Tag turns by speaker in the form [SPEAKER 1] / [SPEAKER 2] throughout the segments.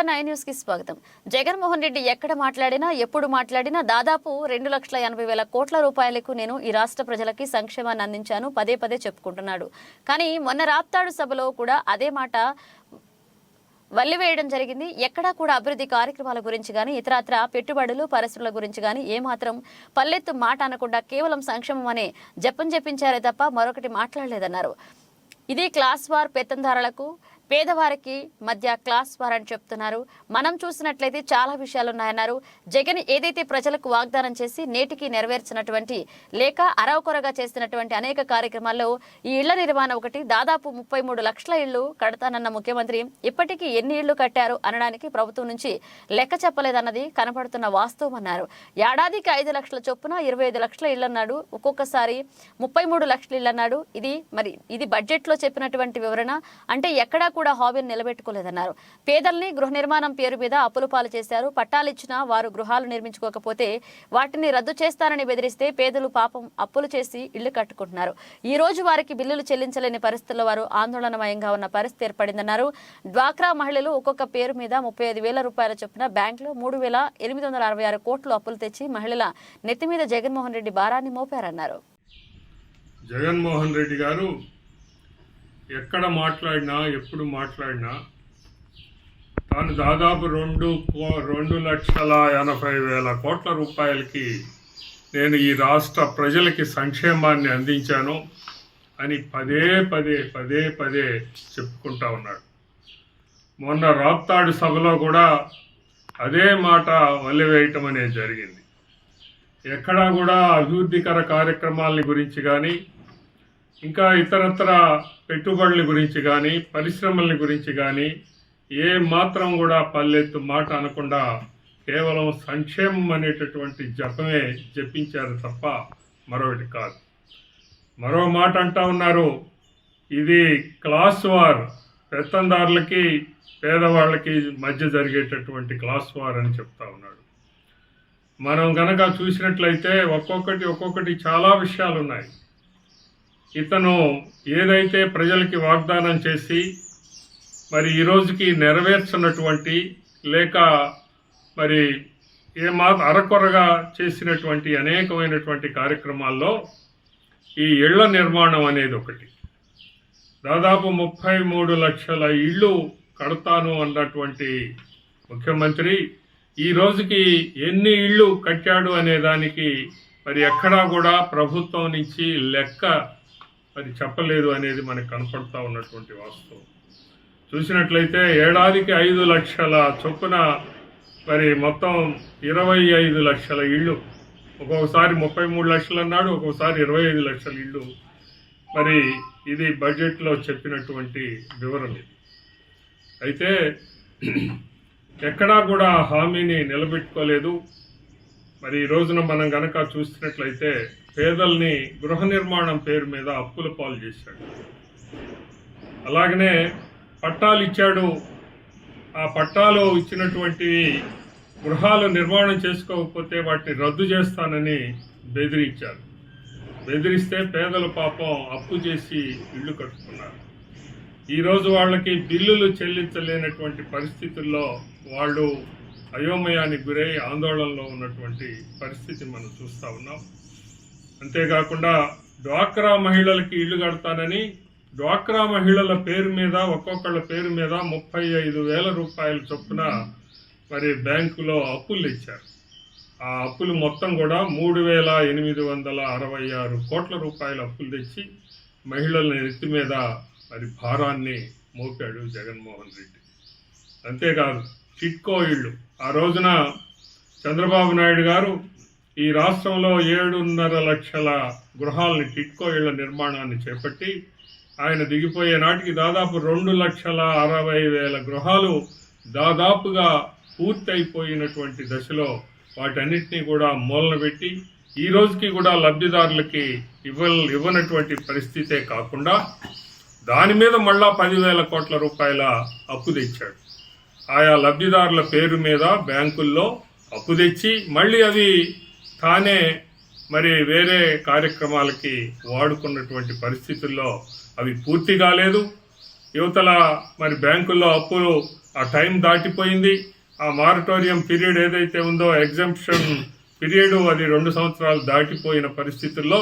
[SPEAKER 1] నమస్కారం 9 న్యూస్ కి స్వాగతం. జగన్మోహన్ రెడ్డి ఎక్కడ మాట్లాడినా ఎప్పుడు మాట్లాడినా దాదాపు 2,80,000 కోట్ల రూపాయలకు నేను ఈ రాష్ట్ర ప్రజలకి సంక్షేమాన్ని అందించాను పదే పదే చెప్పుకుంటున్నాడు. కానీ మొన్న రాప్తాడు సభలో కూడా అదే మాట వల్లివేయడం జరిగింది. ఎక్కడా కూడా అభివృద్ధి కార్యక్రమాల గురించి కానీ ఇతరత్ర పెట్టుబడులు పరిశ్రమల గురించి కానీ ఏమాత్రం పల్లెత్తు మాట అనకుండా కేవలం సంక్షేమం అనే జపం చెప్పించారే తప్ప మరొకటి మాట్లాడలేదన్నారు. ఇది క్లాస్ వార్ పెత్తందారులకు పేదవారికి మధ్య క్లాస్ వార్ అని చెప్తున్నారు. మనం చూసినట్లయితే చాలా విషయాలు ఉన్నాయన్నారు. జగన్ ఏదైతే ప్రజలకు వాగ్దానం చేసి నేటికి నెరవేర్చినటువంటి లేక అరవకొరగా చేసినటువంటి అనేక కార్యక్రమాల్లో ఈ ఇళ్ల నిర్మాణం ఒకటి. దాదాపు 33 లక్షల ఇళ్లు కడతానన్న ముఖ్యమంత్రి ఇప్పటికీ ఎన్ని ఇళ్లు కట్టారు అనడానికి ప్రభుత్వం నుంచి లెక్క చెప్పలేదన్నది కనపడుతున్న వాస్తవం అన్నారు. ఏడాదికి 5 లక్షల చొప్పున 25 లక్షల ఇళ్లు అన్నాడు. ఒక్కొక్కసారి 33 లక్షల ఇళ్లు అన్నాడు. ఇది బడ్జెట్ లో చెప్పినటువంటి వివరణ. అంటే ఎక్కడా కూడా హాబీని నిలబెట్టుకోలేదన్నారు. పేదల్ని గృహ నిర్మాణం పేరు మీద అప్పుల పాలు చేశారు. పట్టాలిచ్చినా వారు గృహాలు నిర్మించుకోకపోతే వాటిని రద్దు చేస్తారని బెదిరిస్తే పేదలు పాపం అప్పులు చేసి ఇళ్లు కట్టుకుంటున్నారు. ఈ రోజు వారికి బిల్లులు చెల్లించలేని పరిస్థితుల్లో వారు ఆందోళనమయంగా ఉన్న పరిస్థితి ఏర్పడిందన్నారు. డ్వాక్రా మహిళలు ఒక్కొక్క పేరు మీద 35,000 రూపాయల చొప్పున బ్యాంకులో 3,866 కోట్లు అప్పులు తెచ్చి మహిళల నెత్తి మీద జగన్మోహన్ రెడ్డి భారాన్ని మోపారన్నారు.
[SPEAKER 2] జగన్మోహన్ రెడ్డి గారు ఎక్కడ మాట్లాడినా ఎప్పుడు మాట్లాడినా తాను దాదాపు 2,80,000 కోట్ల రూపాయలకి నేను ఈ రాష్ట్ర ప్రజలకి సంక్షేమాన్ని అందించాను అని పదే పదే చెప్పుకుంటా ఉన్నాడు. మొన్న రాప్తాడు సభలో కూడా అదే మాట వల్లివేయటం అనేది జరిగింది. ఎక్కడా కూడా అభివృద్ధికర కార్యక్రమాల గురించి కానీ ఇంకా ఇతరత్ర పెట్టుబడుల గురించి కానీ పరిశ్రమల గురించి కానీ ఏ మాత్రం కూడా పల్లెత్తు మాట అనకుండా కేవలం సంక్షేమం అనేటటువంటి జపమే జపించారు తప్ప మరొకటి కాదు. మరో మాట అంటా ఉన్నారు, ఇది క్లాస్ వార్, పెత్తందారులకి పేదవాళ్ళకి మధ్య జరిగేటటువంటి క్లాస్ వార్ అని చెప్తా ఉన్నాడు. మనం గనక చూసినట్లయితే ఒక్కొక్కటి చాలా విషయాలు ఉన్నాయి. ఇతను ఏదైతే ప్రజలకి వాగ్దానం చేసి మరి ఈ రోజుకి నెరవేర్చినటువంటి లేక మరి అరకొరగా చేసినటువంటి అనేకమైనటువంటి కార్యక్రమాల్లో ఈ ఇళ్ల నిర్మాణం అనేది ఒకటి. దాదాపు 33 లక్షల ఇళ్ళు కడతాను అన్నటువంటి ముఖ్యమంత్రి ఈ రోజుకి ఎన్ని ఇళ్ళు కట్టాడు అనే దానికి మరి ఎక్కడా కూడా ప్రభుత్వం నుంచి లెక్క మరి చెప్పలేదు అనేది మనకు కనపడతా ఉన్నటువంటి వాస్తవం. చూసినట్లయితే ఏడాదికి 5 లక్షల చొప్పున మరి మొత్తం 25 లక్షల ఇళ్ళు, ఒక్కొక్కసారి 33 లక్షలు అన్నాడు, ఒక్కొక్కసారి 25 లక్షల ఇళ్ళు. మరి ఇది బడ్జెట్లో చెప్పినటువంటి వివరణ. అయితే ఎక్కడా కూడా హామీని నిలబెట్టుకోలేదు. మరి ఈ రోజున మనం గనక చూసినట్లయితే పేదల్ని గృహ నిర్మాణం పేరు మీద అప్పుల పాలు చేశాడు. అలాగనే పట్టాలు ఇచ్చాడు. ఆ పట్టాలు ఇచ్చినటువంటివి గృహాలు నిర్మాణం చేసుకోకపోతే వాటిని రద్దు చేస్తానని బెదిరించారు. బెదిరిస్తే పేదలు పాపం అప్పు చేసి ఇళ్ళు కట్టుకున్నారు. ఈరోజు వాళ్ళకి బిల్లులు చెల్లించలేనటువంటి పరిస్థితుల్లో వాళ్ళు అయోమయానికి గురై ఆందోళనలో ఉన్నటువంటి పరిస్థితి మనం చూస్తూ ఉన్నాం. అంతేకాకుండా డ్వాక్రా మహిళలకి ఇళ్లు కడతానని డ్వాక్రా మహిళల పేరు మీద ఒక్కొక్కళ్ళ పేరు మీద 35,000 రూపాయల చొప్పున మరి బ్యాంకులో అప్పులు ఇచ్చారు. ఆ అప్పులు మొత్తం కూడా 3,866 కోట్ల రూపాయల అప్పులు తెచ్చి మహిళల నెత్తి మీద మరి భారాన్ని మోపాడు జగన్మోహన్ రెడ్డి. అంతేకాదు టిట్కో ఇళ్ళు, ఆ రోజున చంద్రబాబు నాయుడు గారు ఈ రాష్ట్రంలో 7.5 లక్షల గృహాలని టిట్కో ఇళ్ల నిర్మాణాన్ని చేపట్టి ఆయన దిగిపోయే నాటికి దాదాపు 2,60,000 గృహాలు దాదాపుగా పూర్తయిపోయినటువంటి దశలో వాటన్నిటినీ కూడా మూలన పెట్టి ఈ రోజుకి కూడా లబ్ధిదారులకి ఇవ్వనటువంటి పరిస్థితే కాకుండా దాని మీద మళ్ళా 10,000 కోట్ల రూపాయల అప్పు తెచ్చాడు. ఆయా లబ్ధిదారుల పేరు మీద బ్యాంకుల్లో అప్పు తెచ్చి మళ్ళీ అవి తానే మరి వేరే కార్యక్రమాలకి వాడుకున్నటువంటి పరిస్థితుల్లో అవి పూర్తి కాలేదు. యువతల మరి బ్యాంకుల్లో అప్పులు ఆ టైం దాటిపోయింది. ఆ మారటోరియం పీరియడ్ ఏదైతే ఉందో, ఎగ్జంప్షన్ పీరియడ్, అది 2 సంవత్సరాలు దాటిపోయిన పరిస్థితుల్లో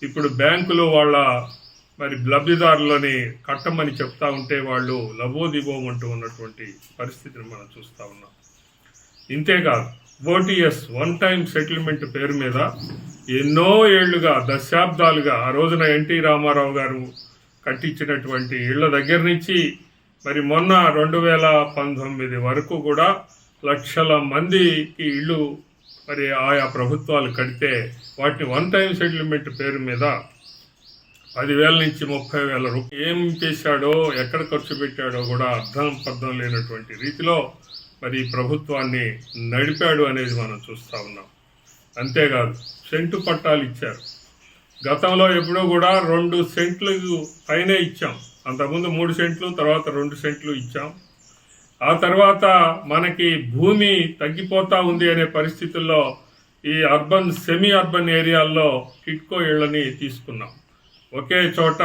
[SPEAKER 2] ఇప్పుడు బ్యాంకులు వాళ్ళ మరి లబ్ధిదారులని కట్టమని చెప్తా ఉంటే వాళ్ళు లబోదిబోమంటూ ఉన్నటువంటి పరిస్థితిని మనం చూస్తూ ఉన్నాం. ఇంతేకాదు ఓటీఎస్ వన్ టైం సెటిల్మెంట్ పేరు మీద ఎన్నో ఏళ్లుగా, దశాబ్దాలుగా, ఆ రోజున ఎన్టీ రామారావు గారు కట్టించినటువంటి ఇళ్ల దగ్గర నుంచి మరి మొన్న 2019 వరకు కూడా లక్షల మందికి ఇళ్ళు మరి ఆయా ప్రభుత్వాలు కడితే వాటిని వన్ టైం సెటిల్మెంట్ పేరు మీద 10,000 నుంచి 30,000 రూపాయలు ఏం చేశాడో, ఎక్కడ ఖర్చు పెట్టాడో కూడా అర్థం లేనటువంటి రీతిలో మరి ప్రభుత్వాన్ని నడిపాడు అనేది మనం చూస్తూ ఉన్నాం. అంతేకాదు సెంటు పట్టాలు ఇచ్చారు. గతంలో ఎప్పుడూ కూడా 2 సెంట్లు పైనే ఇచ్చాం. అంతకుముందు 3 సెంట్లు, తర్వాత 2 సెంట్లు ఇచ్చాం. ఆ తర్వాత మనకి భూమి తగ్గిపోతా ఉంది అనే పరిస్థితుల్లో ఈ అర్బన్, సెమీ అర్బన్ ఏరియాల్లో టిడ్కో ఇళ్లని తీసుకున్నాం. ఒకే చోట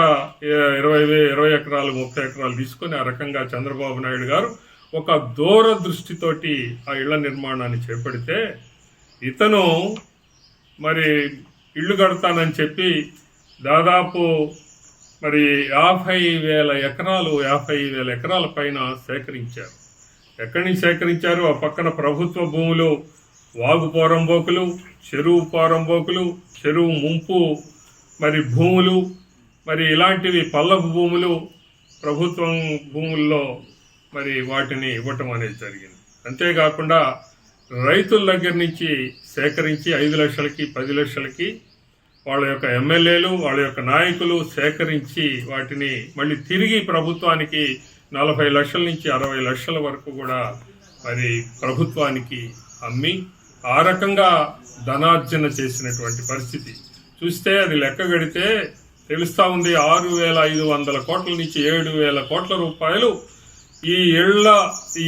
[SPEAKER 2] 20 ఎకరాలు 30 ఎకరాలు తీసుకొని ఆ రకంగా చంద్రబాబు నాయుడు గారు ఒక దూరదృష్టితోటి ఆ ఇళ్ల నిర్మాణాన్ని చేపడితే, ఇతను మరి ఇళ్ళు కడతానని చెప్పి దాదాపు మరి 50,000 ఎకరాల పైన సేకరించారు. ఎక్కడి నుంచి సేకరించారు? ఆ పక్కన ప్రభుత్వ భూములు, వాగు పోరంబోకులు, చెరువు పోరంబోకులు, చెరువు ముంపు మరి భూములు, మరి ఇలాంటివి పల్లపు భూములు, ప్రభుత్వం భూముల్లో మరి వాటిని ఇవ్వటం అనేది జరిగింది. అంతేకాకుండా రైతుల దగ్గర నుంచి సేకరించి 5 లక్షలకి 10 లక్షలకి వాళ్ళ యొక్క ఎమ్మెల్యేలు, వాళ్ళ యొక్క నాయకులు సేకరించి వాటిని మళ్ళీ తిరిగి ప్రభుత్వానికి 40 లక్షల నుంచి 60 లక్షల వరకు కూడా మరి ప్రభుత్వానికి అమ్మి ఆ రకంగా ధనార్జన చేసినటువంటి పరిస్థితి చూస్తే, అది లెక్క గడితే తెలుస్తా ఉంది. 6,500 కోట్ల నుంచి 7,000 కోట్ల రూపాయలు ఈ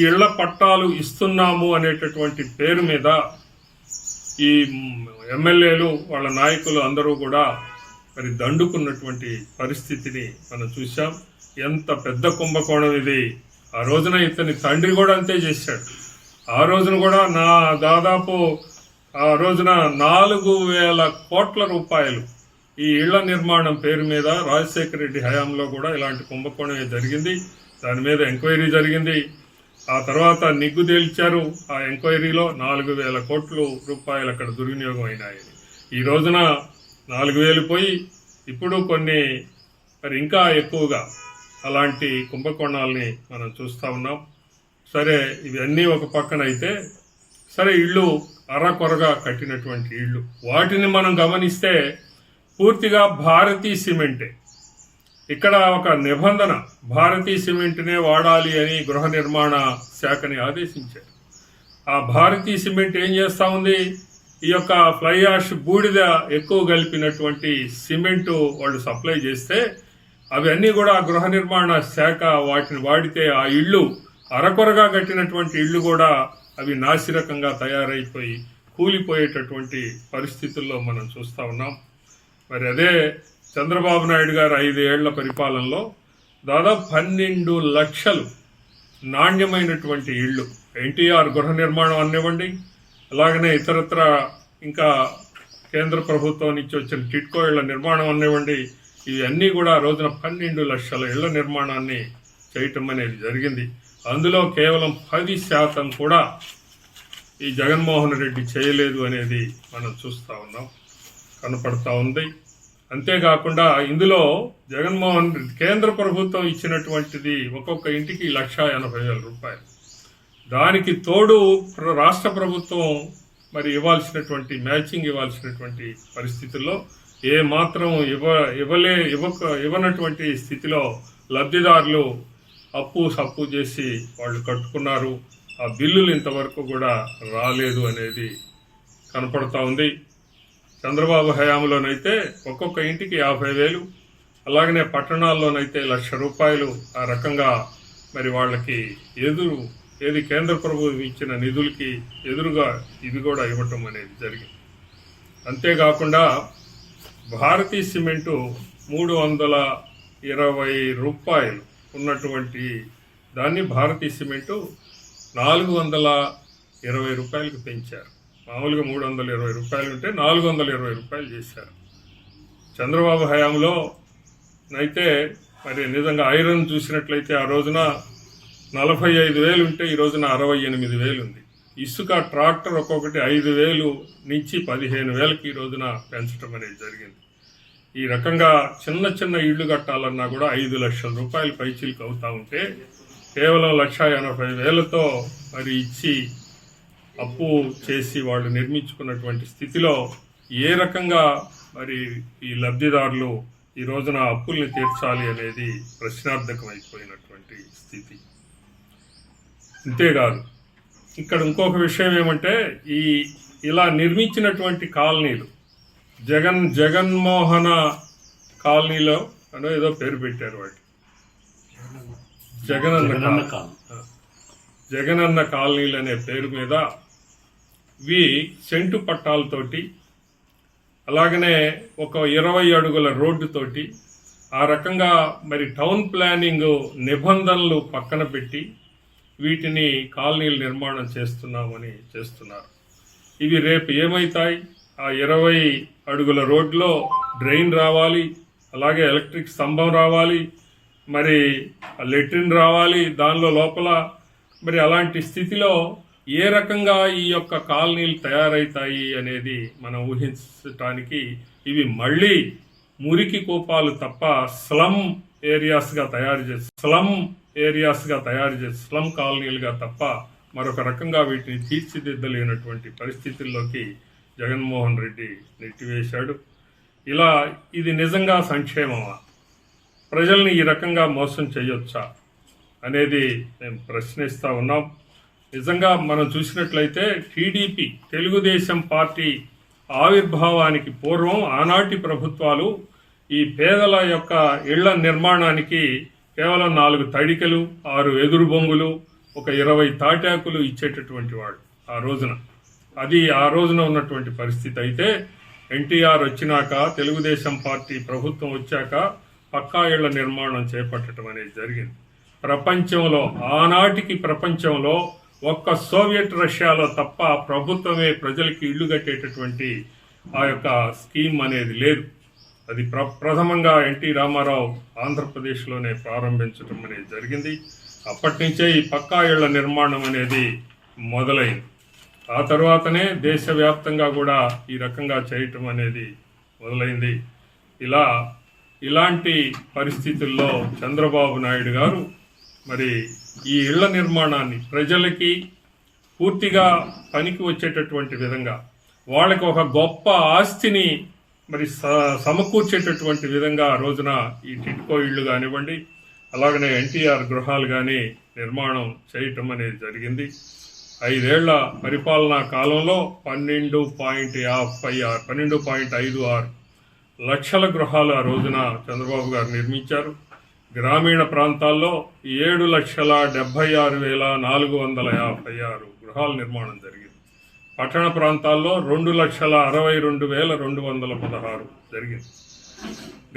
[SPEAKER 2] ఇళ్ల పట్టాలు ఇస్తున్నాము అనేటటువంటి పేరు మీద ఈ ఎమ్మెల్యేలు, వాళ్ళ నాయకులు అందరూ కూడా మరి దండుకున్నటువంటి పరిస్థితిని మనం చూసాం. ఎంత పెద్ద కుంభకోణం ఇది! ఆ రోజున ఇతని తండ్రి కూడా అంతే చేశాడు. ఆ రోజున కూడా దాదాపు ఆ రోజున 4,000 కోట్ల రూపాయలు ఈ ఇళ్ల నిర్మాణం పేరు మీద రాజశేఖర రెడ్డి హయాంలో కూడా ఇలాంటి కుంభకోణమే జరిగింది. దాని మీద ఎంక్వైరీ జరిగింది. ఆ తర్వాత నిగ్గు తేల్చారు. ఆ ఎంక్వైరీలో 4,000 కోట్ల రూపాయలు అక్కడ దుర్వినియోగం అయినాయి. ఈ రోజున 4,000 పోయి ఇప్పుడు కొన్ని మరి ఇంకా ఎక్కువగా అలాంటి కుంభకోణాలని మనం చూస్తూ ఉన్నాం. సరే, ఇవన్నీ ఒక పక్కన అయితే, సరే ఇళ్ళు అరకొరగా కట్టినటువంటి ఇళ్ళు, వాటిని మనం గమనిస్తే పూర్తిగా భారతీ సిమెంటే. ఇక్కడ ఒక నిబంధన, భారతీ సిమెంట్నే వాడాలి అని గృహ నిర్మాణ శాఖని ఆదేశించారు. ఆ భారతీ సిమెంట్ ఏం చేస్తా ఉంది? ఈ యొక్క ఫ్లై యాష్, బూడిద ఎక్కువ కలిపినటువంటి సిమెంటు వాళ్ళు సప్లై చేస్తే అవన్నీ కూడా గృహ నిర్మాణ శాఖ వాటిని వాడితే ఆ ఇళ్ళు, అరకొరగా కట్టినటువంటి ఇళ్ళు కూడా అవి నాసిరకంగా తయారైపోయి కూలిపోయేటటువంటి పరిస్థితుల్లో మనం చూస్తూ ఉన్నాం. మరి అదే చంద్రబాబు నాయుడు గారు 5 ఏళ్ల పరిపాలనలో దాదాపు 12 లక్షలు నాణ్యమైనటువంటి ఇళ్ళు, ఎన్టీఆర్ గృహ నిర్మాణం అనివ్వండి, అలాగనే ఇతరత్ర ఇంకా కేంద్ర ప్రభుత్వం నుంచి వచ్చిన టిడ్కో ఇళ్ల నిర్మాణం అనివ్వండి, ఇవన్నీ కూడా ఆ రోజున 12 లక్షల ఇళ్ల నిర్మాణాన్ని చేయటం అనేది జరిగింది. అందులో కేవలం 10% కూడా ఈ జగన్మోహన్ రెడ్డి చేయలేదు అనేది మనం చూస్తూ ఉన్నాం, కనపడతా ఉంది. అంతేకాకుండా ఇందులో జగన్మోహన్ రెడ్డి కేంద్ర ప్రభుత్వం ఇచ్చినటువంటిది ఒక్కొక్క ఇంటికి 1,80,000 రూపాయలు. దానికి తోడు రాష్ట్ర ప్రభుత్వం మరి మ్యాచింగ్ ఇవ్వాల్సినటువంటి పరిస్థితుల్లో ఏ మాత్రం ఇవ్వనటువంటి స్థితిలో లబ్ధిదారులు సప్పు చేసి వాళ్ళు కట్టుకున్నారు. ఆ బిల్లులు ఇంతవరకు కూడా రాలేదు అనేది కనపడతా ఉంది. చంద్రబాబు హయాంలోనైతే ఒక్కొక్క ఇంటికి 50,000, అలాగనే పట్టణాల్లోనైతే 1,00,000 రూపాయలు ఆ రకంగా మరి వాళ్ళకి ఏది కేంద్ర ప్రభుత్వం ఇచ్చిన నిధులకి ఎదురుగా ఇది కూడా ఇవ్వటం అనేది జరిగింది. అంతేకాకుండా భారతీ సిమెంటు 320 రూపాయలు ఉన్నటువంటి దాన్ని భారతీయ సిమెంటు 420 రూపాయలకు పెంచారు. మామూలుగా 320 రూపాయలు ఉంటే 420 రూపాయలు చేశారు. చంద్రబాబు హయాంలో అయితే మరి నిజంగా ఐరన్ చూసినట్లయితే ఆ రోజున 45,000 ఉంటే ఈ రోజున 68,000 ఉంది. ఇసుక ట్రాక్టర్ ఒక్కొక్కటి 5,000 నుంచి 15,000కి ఈ రోజున పెంచడం అనేది జరిగింది. ఈ రకంగా చిన్న చిన్న ఇళ్లు కట్టాలన్నా కూడా 5 లక్షల రూపాయలు పైచీలకు అవుతా ఉంటే కేవలం 1,80,000తో మరి ఇచ్చి అప్పు చేసి వాళ్ళు నిర్మించుకున్నటువంటి స్థితిలో ఏ రకంగా మరి ఈ లబ్ధిదారులు ఈ రోజున అప్పుల్ని తీర్చాలి అనేది ప్రశ్నార్థకమైపోయినటువంటి స్థితి. అంతేకాదు ఇక్కడ ఇంకొక విషయం ఏమంటే ఇలా నిర్మించినటువంటి కాలనీలు జగన్మోహన కాలనీలో అనో ఏదో పేరు పెట్టారు వాటి జగనన్న కాలనీలు అనే పేరు మీద ఇవి సెంటు పట్టాలతోటి అలాగనే ఒక 20 అడుగుల రోడ్డుతోటి ఆ రకంగా మరి టౌన్ ప్లానింగ్ నిబంధనలు పక్కన పెట్టి వీటిని కాలనీలు నిర్మాణం చేస్తున్నారు. ఇవి రేపు ఏమవుతాయి? ఆ 20 అడుగుల రోడ్లో డ్రైన్ రావాలి, అలాగే ఎలక్ట్రిక్ స్తంభం రావాలి, మరి లెట్రిన్ రావాలి దానిలో లోపల. మరి అలాంటి స్థితిలో ఏ రకంగా ఈ యొక్క కాలనీలు తయారవుతాయి అనేది మనం ఊహించటానికి ఇవి మళ్ళీ మురికి కూపాలు తప్ప స్లమ్ ఏరియాస్గా తయారు చేసి స్లమ్ కాలనీలుగా తప్ప మరొక రకంగా వీటిని తీర్చిదిద్దలేనటువంటి పరిస్థితుల్లోకి జగన్మోహన్ రెడ్డి నెట్టివేశాడు. ఇది నిజంగా సంక్షేమమా? ప్రజల్ని ఈ రకంగా మోసం చేయొచ్చా అనేది మేము ప్రశ్నిస్తూ ఉన్నాం. నిజంగా మనం చూసినట్లయితే టీడీపీ తెలుగుదేశం పార్టీ ఆవిర్భావానికి పూర్వం ఆనాటి ప్రభుత్వాలు ఈ పేదల యొక్క ఇళ్ల నిర్మాణానికి కేవలం 4 తడికలు, 6 ఎదురు బొంగులు, ఒక 20 తాటాకులు ఇచ్చేటటువంటి వాడు ఆ రోజున. అది ఆ రోజున ఉన్నటువంటి పరిస్థితి. అయితే ఎన్టీఆర్ వచ్చినాక, తెలుగుదేశం పార్టీ ప్రభుత్వం వచ్చాక పక్కా ఇళ్ల నిర్మాణం చేపట్టడం అనేది జరిగింది. ఆనాటికి ప్రపంచంలో ఒక్క సోవియట్ రష్యాలో తప్ప ప్రభుత్వమే ప్రజలకి ఇళ్లు కట్టేటటువంటి ఆ యొక్క స్కీమ్ అనేది లేదు. అది ప్రథమంగా ఎన్టీ రామారావు ఆంధ్రప్రదేశ్లోనే ప్రారంభించడం అనేది జరిగింది. అప్పటి నుంచే ఈ పక్కా ఇళ్ల నిర్మాణం అనేది మొదలైంది. ఆ తర్వాతనే దేశవ్యాప్తంగా కూడా ఈ రకంగా చేయటం అనేది మొదలైంది. ఇలాంటి పరిస్థితుల్లో చంద్రబాబు నాయుడు గారు మరి ఈ ఇళ్ల నిర్మాణాన్ని ప్రజలకి పూర్తిగా పనికి వచ్చేటటువంటి విధంగా, వాళ్ళకి ఒక గొప్ప ఆస్తిని మరి సమకూర్చేటటువంటి విధంగా ఆ రోజున ఈ టిట్కో ఇళ్లు కానివ్వండి, అలాగనే ఎన్టీఆర్ గృహాలు కానీ నిర్మాణం చేయటం అనేది జరిగింది. 5 ఏళ్ల పరిపాలనా కాలంలో 12.56 లక్షల గృహాలు ఆ రోజున చంద్రబాబు గారు నిర్మించారు. గ్రామీణ ప్రాంతాల్లో 7,76,456 గృహాల నిర్మాణం జరిగింది. పట్టణ ప్రాంతాల్లో 2,62,216 జరిగింది.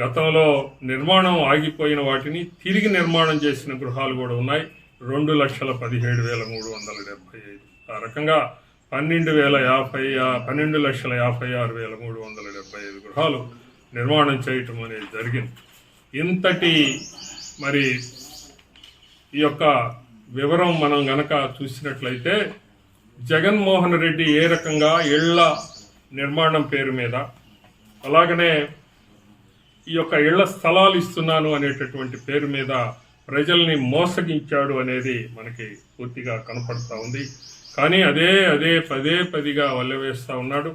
[SPEAKER 2] గతంలో నిర్మాణం ఆగిపోయిన వాటిని తిరిగి నిర్మాణం చేసిన గృహాలు కూడా ఉన్నాయి. 2,17,375. ఆ రకంగా 12,56,375 గృహాలు నిర్మాణం చేయటం అనేది జరిగింది. ఇంతటి మరి ఈ యొక్క వివరం మనం గనక చూసినట్లయితే జగన్మోహన్ రెడ్డి ఏ రకంగా ఇళ్ల నిర్మాణం పేరు మీద, అలాగనే ఈ యొక్క ఇళ్ల స్థలాలు ఇస్తున్నాను అనేటటువంటి పేరు మీద ప్రజల్ని మోసగించాడు అనేది మనకి పూర్తిగా కనపడతా ఉంది. కానీ అదే పదిగా వల్లవేస్తా ఉన్నాడు.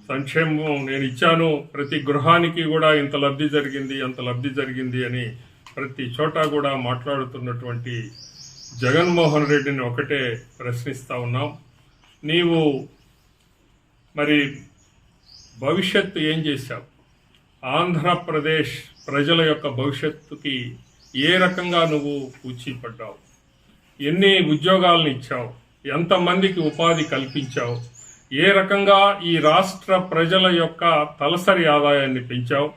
[SPEAKER 2] సంక్షేమం నేను ఇచ్చాను, ప్రతి గృహానికి కూడా ఇంత లబ్ధి జరిగింది, అంత లబ్ధి జరిగింది అని ప్రతి చోట కూడా మాట్లాడుతున్నటువంటి జగన్మోహన్ రెడ్డిని ఒకటే ప్రశ్నిస్తా ఉన్నాం. నీవు మరి భవిష్యత్తు ఏం చేశావు? ఆంధ్రప్రదేశ్ ప్రజల యొక్క భవిష్యత్తుకి ఏ రకంగా నువ్వు కూర్చిపడ్డావు? ఎన్ని ఉద్యోగాలను ఇచ్చావు? ఎంతమందికి ఉపాధి కల్పించావు? ఏ రకంగా ఈ రాష్ట్ర ప్రజల యొక్క తలసరి ఆదాయాన్ని పెంచావు?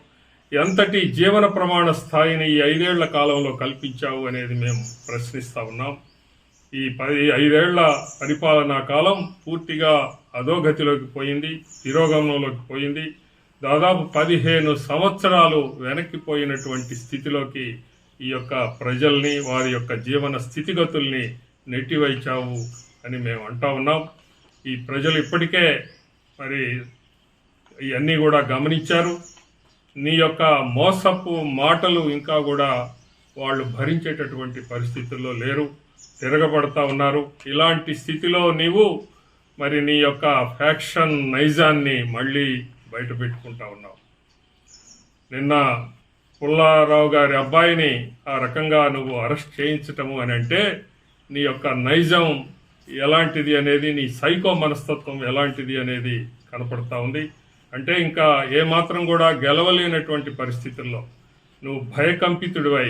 [SPEAKER 2] ఎంతటి జీవన ప్రమాణ స్థాయిని ఈ 5 ఏళ్ల కాలంలో కల్పించావు అనేది మేము ప్రశ్నిస్తా ఉన్నాం. ఈ 5 ఏళ్ల పరిపాలనా కాలం పూర్తిగా అధోగతిలోకి పోయింది, తిరోగమనంలోకి పోయింది. దాదాపు 15 సంవత్సరాలు వెనక్కిపోయినటువంటి స్థితిలోకి ఈ యొక్క ప్రజల్ని, వారి యొక్క జీవన స్థితిగతుల్ని నెట్టివైచావు అని మేము అంటా ఉన్నాం. ఈ ప్రజలు ఇప్పటికే మరి ఇవన్నీ కూడా గమనించారు. నీ యొక్క మోసపు మాటలు ఇంకా కూడా వాళ్ళు భరించేటటువంటి పరిస్థితుల్లో లేరు, తిరగబడతా ఉన్నారు. ఇలాంటి స్థితిలో నీవు మరి నీ యొక్క ఫ్యాక్షన్ నైజాన్ని మళ్ళీ బయట పెట్టుకుంటా ఉన్నావు. నిన్న పుల్లారావు గారి అబ్బాయిని ఆ రకంగా నువ్వు అరెస్ట్ చేయించటము అని అంటే నీ యొక్క నైజం ఎలాంటిది అనేది, నీ సైకో మనస్తత్వం ఎలాంటిది అనేది కనపడతా ఉంది. అంటే ఇంకా ఏమాత్రం కూడా గెలవలేనటువంటి పరిస్థితుల్లో నువ్వు భయకంపితుడివై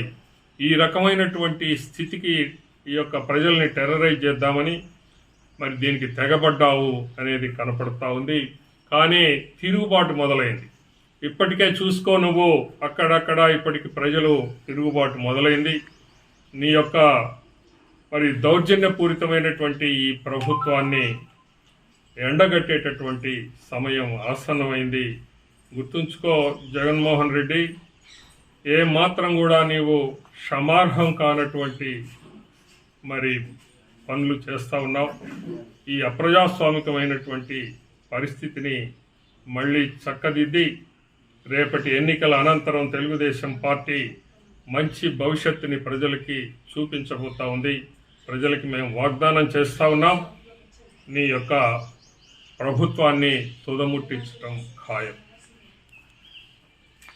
[SPEAKER 2] ఈ రకమైనటువంటి స్థితికి ఈ యొక్క ప్రజల్ని టెర్రరైజ్ చేద్దామని మరి దీనికి తెగబడ్డావు అనేది కనపడతా ఉంది. కానీ తిరుగుబాటు మొదలైంది. ఇప్పటికే చూసుకో, నువ్వు అక్కడక్కడ ఇప్పటికి ప్రజలు తిరుగుబాటు మొదలైంది. నీ యొక్క మరి దౌర్జన్యపూరితమైనటువంటి ఈ ప్రభుత్వాన్ని ఎండగట్టేటటువంటి సమయం ఆసన్నమైంది. గుర్తుంచుకో జగన్మోహన్ రెడ్డి, ఏ మాత్రం కూడా నీవు క్షమార్హం కానటువంటి మరి పనులు చేస్తూ ఉన్నావు. ఈ అప్రజాస్వామికమైనటువంటి పరిస్థితిని మళ్ళీ చక్కదిద్ది రేపటి ఎన్నికల అనంతరం తెలుగుదేశం పార్టీ మంచి భవిష్యత్తుని ప్రజలకి చూపించబోతా ఉంది. ప్రజలకి మేము వాగ్దానం చేస్తూ ఉన్నాం, నీ యొక్క ప్రభుత్వాన్ని తుదముట్టించడం ఖాయం.